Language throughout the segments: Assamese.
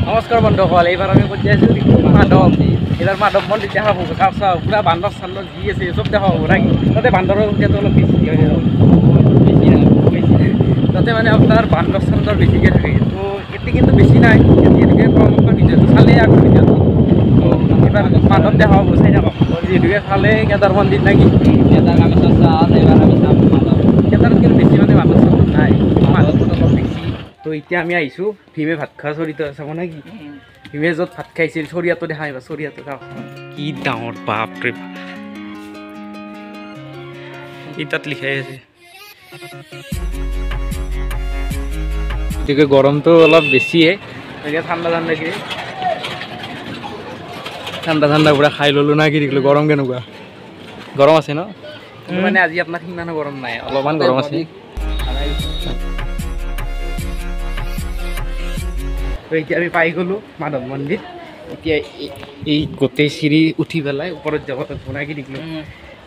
নমস্কাৰ বন্ধুসকল, এইবাৰ আমি ক'ত যাইছোঁ মাধৱ। এইবাৰ মাধৱ মন্দিৰ দেখা পাব। চাওঁ পুৰা বান্দৰ চান্দৰ যি আছে চব দেখা পাব নাকি। তাতে বান্দৰৰ সংখ্যাটো অলপ বেছি হয়, বেছি তাতে মানে আপোনাৰ বান্দৰ চান্দৰ বেছিকৈ থাকে। তো এতিয়া কিন্তু বেছি নাই, যিহেতুকে কম ভিডিঅ'টো চালেই আগৰ ভিডিঅ'টো। তো এইবাৰ মাধৱ দেখা পাব, চাই থাকক। যিহেতুকে চালে কেদাৰ মন্দিৰ নাকি কেদাৰ আমি চাওঁ, এইবাৰ আমি চাম মাধৱ। কেদাৰত কিন্তু বেছি মানে বান্দৰ চান্দৰ নাই, মাধৱত অলপ বেছি। তো এতিয়া আমি আহিছোঁ ভীমে ভাত খোৱা চৰিত চাব নেকি। ভীমে য'ত ভাত খাইছিল চৰিয়াটো দেখা আহিবা, চৰিয়াটো চাওক কি ডাঙৰ বাপৰে। তাত লিখাই আছে গতিকে গৰমটো অলপ বেছিয়ে, গতিকে ঠাণ্ডা ঠাণ্ডা পুৰা খাই ল'লোঁ না কি দেখিলোঁ। গৰম কেনেকুৱা, গৰম আছে ন? মানে আজি আপোনাৰ সিমানো গৰম নাই, অলপমান গৰম আছে। তো এতিয়া আমি পাই গ'লোঁ মাধৱ মন্দিৰ। এতিয়া এই গোটেই চিৰি উঠি পেলাই ওপৰত যাব বনাই কি দেখিলোঁ।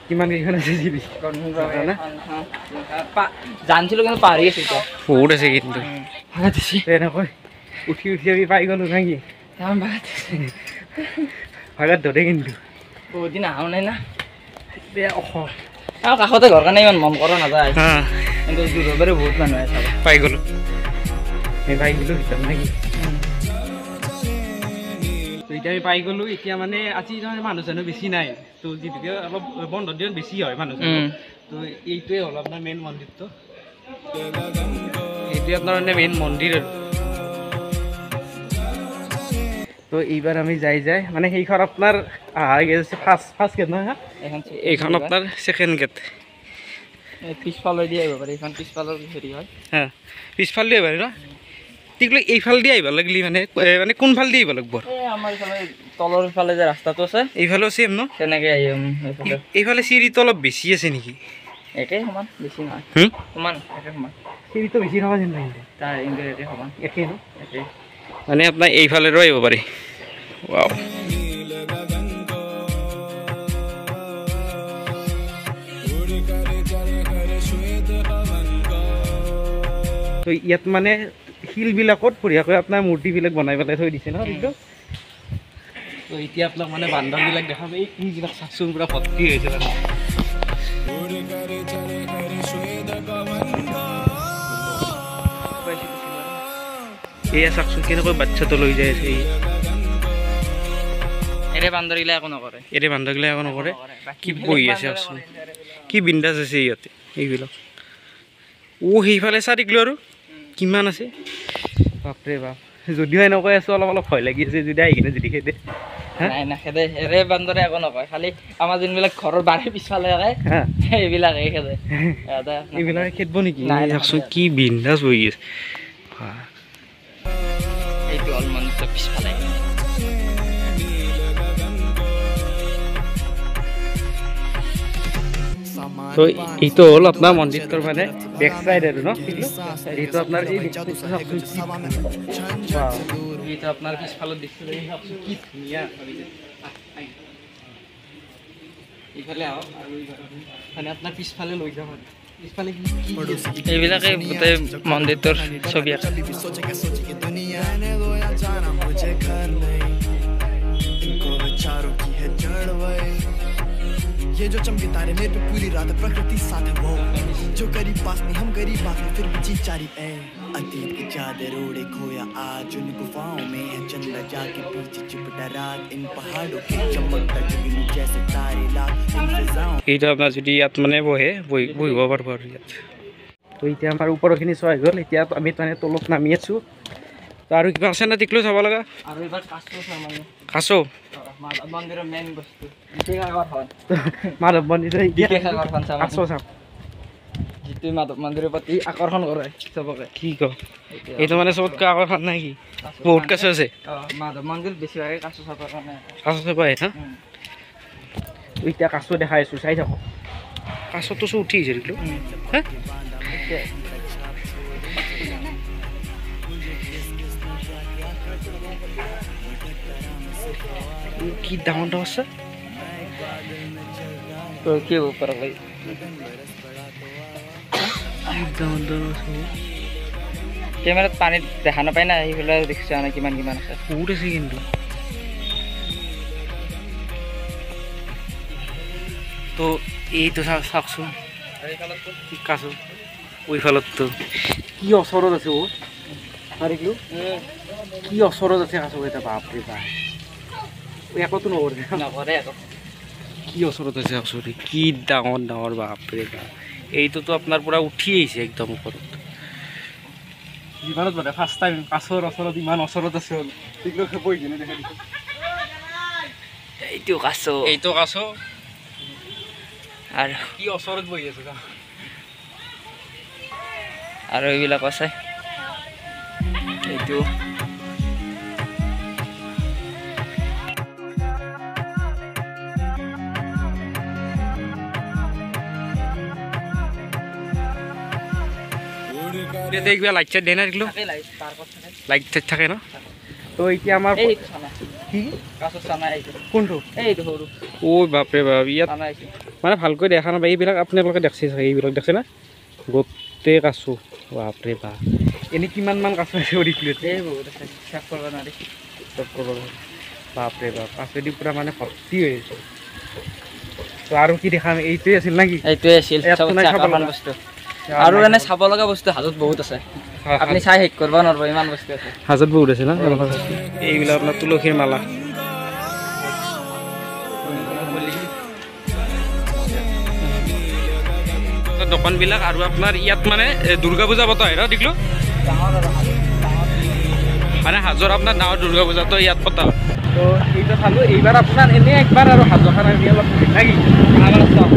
কিমান কেইখন আছে চিৰি জানিছিলোঁ, কিন্তু পাহৰি আছোঁ। এতিয়া বহুত আছে কিন্তু তেনেকৈ উঠি আমি পাই গ'লোঁ নাকি। ভাগাত ধৰে কিন্তু বহুত দিন অহাও নাই না। কাষতে ঘৰ কাৰণে ইমান মন কৰা নাযায়, কিন্তু দূৰবাৰে বহুত মানুহ আছে। পাই গ'লোঁ ভিতৰত নাকি। তো এতিয়া আমি পাই গ'লোঁ। এতিয়া মানে আজি মানুহ চানুহ বেছি নাই, তো যিহেতুকে অলপ বন্ধৰ দিনত বেছি হয় মানুহ। তো এইটোৱে হ'ল আপোনাৰ মেইন মন্দিৰটো, এইটোৱে আপোনাৰ মানে মেইন মন্দিৰ আৰু। তো এইবাৰ আমি যাই মানে সেইখন আপোনাৰ ফাৰ্ষ্ট গেট নহয়, এইখন আপোনাৰ ছেকেণ্ড গেট। পিছফালে দি আহিব পাৰি, এইখন পিছফালৰ হেৰি হয়। পিছফালে দি আহিব পাৰি ন। ঠিক এইফালে দি আহিব লাগিলে মানে কোনফালে দি আহিব লাগিব? আমাৰ ইফালে তলৰ ইফালে যে ৰাস্তাটো আছে, এইফালেও চেম ন? তেনেকৈ আহিম। এইফালে চিৰিটো অলপ বেছি আছে নেকি? একেই সমান, বেছি নহয়, সমান একে সমান। চিৰিটো বেছি নহয় যেন লাগিছে তাৰ, কিন্তু একে সমান, একেই ন? একেই মানে আপোনাৰ এইফালেও আহিব পাৰি। ৱাও, তো ইয়াত মানে শিলবিলাকত বঢ়িয়াকৈ আপোনাৰ মূৰ্তিবিলাক বনাই পেলাই থৈ দিছে ন কিন্তু। তো এতিয়া আপোনাক মানে বান্দৰবিলাক দেখাম। এই শিলবিলাক চাকচোন পুৰা ভৰ্তি হৈছে মানে। এয়া চাকচোন কেনেকৈ বাচ্ছাটো লৈ যাই আছে। এৰে বান্দৰগিলা একো নকৰে, কি বহি আছে চাকচোন, কি বিন্দাজ আছে ইয়াতে এইবিলাক। সেইফালে চাৰিকলো আৰু কিমান আছে বাপৰে বাপ। যদিও এনেকৈ আছোঁ, অলপ ভয় লাগি আছে যদি আহি কিনে যদি খেদে। নাই নাখেদে, এৰে বান্দৰে একো নকয়। খালি আমাৰ যোনবিলাক ঘৰৰ বাৰীৰ পিছফালে থাকে সেইবিলাকে খেদে। এইবিলাকে খেদব নেকি? চাওকচোন কি বিন্দাজ বহি আছে। এইটো হ'ল মন্দিৰৰ পিছফালে। তো এইটো হ'ল আপোনাৰ মন্দিৰটোৰ মানে বেক চাইড আৰু ন। এইটো আপোনাৰ এইটো আপোনাৰ পিছফালত দেখিছিলে, কি ধুনীয়া। এইফালে আহক আৰু মানে আপোনাৰ পিছফালে লৈ যাম আৰু পিছফালে এইবিলাকে গোটেই মন্দিৰটোৰ ছবি আছে। ये जो चमके तारे मेरे पे पूरी रात प्रकृति साथ है वो जो करीब पास नहीं हम गरीब बात में फिर भी जी चारी है अतीत की चादर ओढ़े खोया आज उन गुफाओं में है चंदा जाके पीछे चिपटा रात इन पहाड़ों के चमकता जुगनू जैसे तारे लाख इन फिजाओं। এইটা আপনার যদি ইয়াত মানে বহিব পারব আর ইয়াত। তো এতিয়া আমাৰ ওপৰখিনি চোৱা গ'ল। এতিয়া আমি মানে তলত নামি আছোঁ। তো আৰু কিবা আছে না দেখলো চাব লগা? আৰু এবাৰ কাছো মাধৱ মন্দিৰৰ মেইন বস্তু মাধৱ মন্দিৰৰ কাছো চাওক, যিটো মাধৱ মন্দিৰৰ প্ৰতি আকৰ্ষণ কৰে চবকে। কি ক এইটো মানে চবতকৈ আকৰ্ষণ নাই কি? বহুত কাছো আছে মাধৱ মন্দিৰ, বেছিভাগে কাছো চাবৰ কাৰণে আহে না। এতিয়া কাছো দেখাই আছোঁ, চাই থাকক। কাছতো উঠি আহিছে দেখলো। কি ডাঙৰ আছে তো কি ऊपर কেমেৰাত পানীত দেখা নাপায় না সেইফালে দেখিছা না কিমান কিমান আছে বহুত আছে কিন্তু তো এইটো চাওকচোন কি কাছো ওইফালততো কি ওচৰত আছে অ' পাৰিলো কি ওচৰত আছে কাছো এটা বাপৰে বাপ একোতো নকৰে কি ওচৰত আছে ওচৰতে কি ডাঙৰ ডাঙৰ বাপৰে বাপ এইটোতো আপোনাৰ পৰা উঠি আহিছে একদম ওপৰত জীৱনত মানে ফাৰ্ষ্ট টাইম কাছৰ ওচৰত ইমান ওচৰত আছে এইটো কাছ আৰু কি ওচৰত বহি আছে আৰু এইবিলাক আছে এইটো কিবা লাইট চাইট দিয়ে না দেখিলো লাইট চাইট থাকে ন তো এতিয়া আমাৰ কি কোনটো ঐ বাপৰে বাপ ইয়াত মানে ভালকৈ দেখা নাপায় এইবিলাক আপোনালোকে দেখছে চাগে এইবিলাক দেখছে না গোটেই কাছো বাপৰে বাপ এনেই কিমানমান কাছ আছে বাপৰে বাপ কাছেদি পূৰা মানে ভৰ্তি হৈ আছে তো আৰু কি দেখাম এইটোৱে আছিল নেকি এইটোৱে আছিল বস্তু আৰু এনে চাব লগা বস্তু হাজত বহুত আছে আপুনি চাই শেষ কৰিব নোৱাৰিব ইমান বস্তু আছে হাজত বহুত আছে না এইবিলাক আপোনাৰ তুলসীৰ মালা দোকানবিলাক আৰু আপোনাৰ ইয়াত মানে দুৰ্গা পূজা পতা হয় ন দেখিলো মানে হাজৰ আপোনাৰ ডাঙৰ দুৰ্গা পূজাটো ইয়াত পতা হয় তো এইটো চালোঁ এইবাৰ আপোনাৰ এনেই একবাৰ আৰু হাজৰখান আমি অলপ নাকি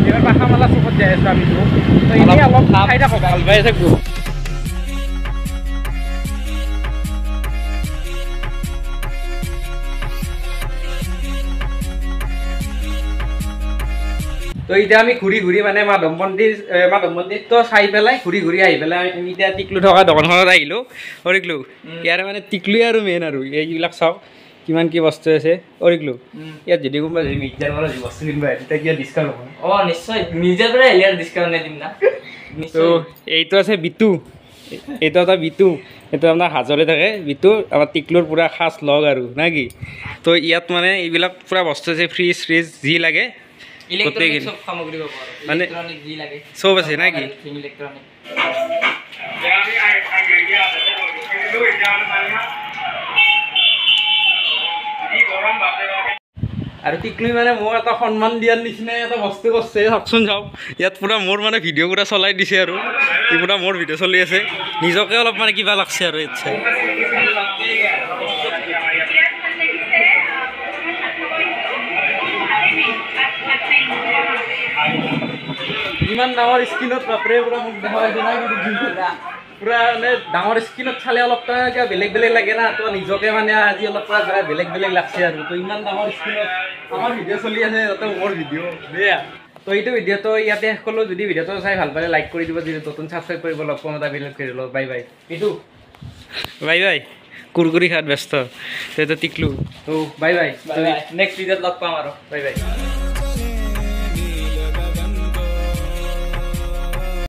এইবাৰ পাখামালা চকত যাই আছোঁ আমি তো এনেই অলপ খাই থাকক ভাল পাই থাকোঁ তো এতিয়া আমি ঘূৰি ঘূৰি মানে মাধৱ মন্দিৰটো চাই পেলাই ঘূৰি আহি পেলাই আমি এতিয়া টিকলু থকা দোকানখনত আহিলোঁ অৰিকলো ইয়াৰে মানে টিকলুৱে আৰু মেইন আৰু এইবিলাক চাওক কিমান কি বস্তু আছে অৰিকলো ইয়াত যদি কোনোবা মিৰ্জাৰ পৰা বস্তু কিনিব আহে তেতিয়া কিবা ডিছকাউণ্ট হ'ব নিশ্চয় মিৰ্জাৰ পৰা আহিলে আৰু ডিছকাউণ্ট দিম না তো এইটো আছে বিটু এইটো এটা বিটু এইটো আপোনাৰ হাজৰে থাকে বিটু আমাৰ টিকলুৰ পূৰা খাচ লগ আৰু নে কি তো ইয়াত মানে এইবিলাক পূৰা বস্তু আছে ফ্ৰিজ যি লাগে মানে চব আছে না কি আৰু টিকলুই মানে মোক এটা সন্মান দিয়াৰ নিচিনা এটা বস্তু কৰিছে চাওকচোন চাওক ইয়াত পূৰা মোৰ মানে ভিডিঅ' পূৰা চলাই দিছে আৰু পূৰা মোৰ ভিডিঅ' চলি আছে নিজকে অলপ মানে কিবা লাগছে আৰু ইয়াত চাই ইমান ডাঙৰ স্ক্ৰীণত বাপৰে পূৰা মোক দেখা পাইছে না পূৰা মানে ডাঙৰ স্ক্ৰীণত চালে অলপ কিবা বেলেগ লাগে না তো নিজকে মানে আজি অলপ পূৰা বেলেগ লাগছে আৰু তো ইমান ডাঙৰ স্ক্ৰীণত আমাৰ ভিডিঅ' চলি আছে তাতে মোৰ ভিডিঅ' বেয়া তো এইটো ভিডিঅ'টো ইয়াতে শেষ কৰিলোঁ যদি ভিডিঅ'টো চাই ভাল পালে লাইক কৰি দিব যদি নতুন ছাবস্ক্ৰাইব কৰিব লগ পাম এটা বেলেগ কৰি লওক বাই এইটো বাই কুৰকুৰি খাত ব্যস্ত তো টিকলু তো বাই নেক্সট ভিডিঅ'ত লগ পাম আৰু বাই